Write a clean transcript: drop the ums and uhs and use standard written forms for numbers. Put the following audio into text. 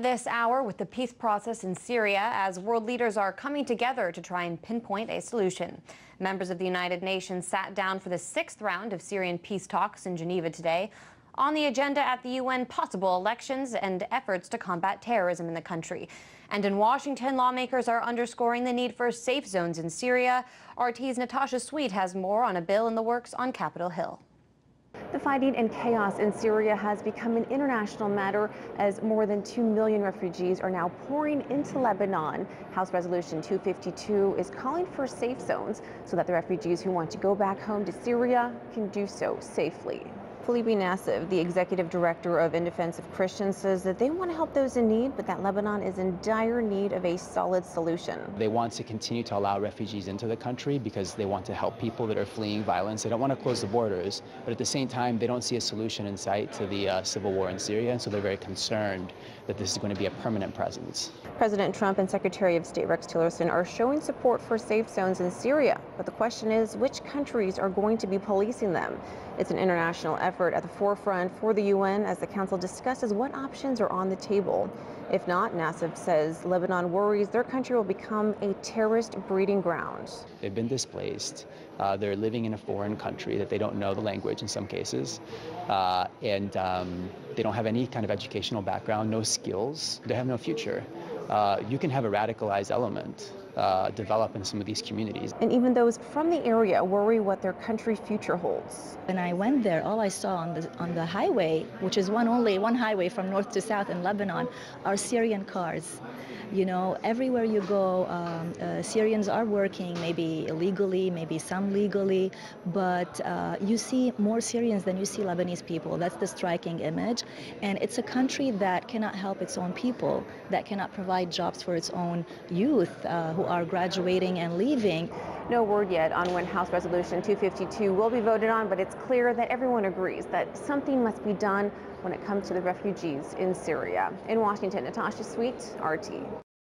this hour with the peace process in Syria as world leaders are coming together to try and pinpoint a solution. Members of the United Nations sat down for the 6th round of Syrian peace talks in Geneva today. On the agenda at the UN, possible elections and efforts to combat terrorism in the country. And in Washington, lawmakers are underscoring the need for safe zones in Syria. RT's Natasha Sweet has more on a bill in the works on Capitol Hill. The fighting and chaos in Syria has become an international matter as more than 2 million refugees are now pouring into Lebanon. House Resolution 252 is calling for safe zones so that the refugees who want to go back home to Syria can do so safely. Philippe, the executive director of In Defense of Christians, says that they want to help those in need, but that Lebanon is in dire need of a solid solution. They want to continue to allow refugees into the country because they want to help people that are fleeing violence. They don't want to close the borders, but at the same time, they don't see a solution in sight to the civil war in Syria, and so they're very concerned that this is going to be a permanent presence. President Trump and Secretary of State Rex Tillerson are showing support for safe zones in Syria, but the question is which countries are going to be policing them? It's an international effort at the forefront for the UN as the Council discusses what options are on the table. If not, Nassif says Lebanon worries their country will become a terrorist breeding ground. They've been displaced. They're living in a foreign country that they don't know the language in some cases. And they don't have any kind of educational background, no skills. They have no future. You can have a radicalized element develop in some of these communities. And even those from the area worry what their country's future holds. When I went there, all I saw on the highway, which is only one highway from north to south in Lebanon, are Syrian cars. You know, everywhere you go, Syrians are working, maybe illegally, maybe some legally, but you see more Syrians than you see Lebanese people. That's the striking image. And it's a country that cannot help its own people, that cannot provide jobs for its own youth who are graduating and leaving. No word yet on when House Resolution 252 will be voted on, but it's clear that everyone agrees that something must be done when it comes to the refugees in Syria. In Washington, Natasha Sweet, RT.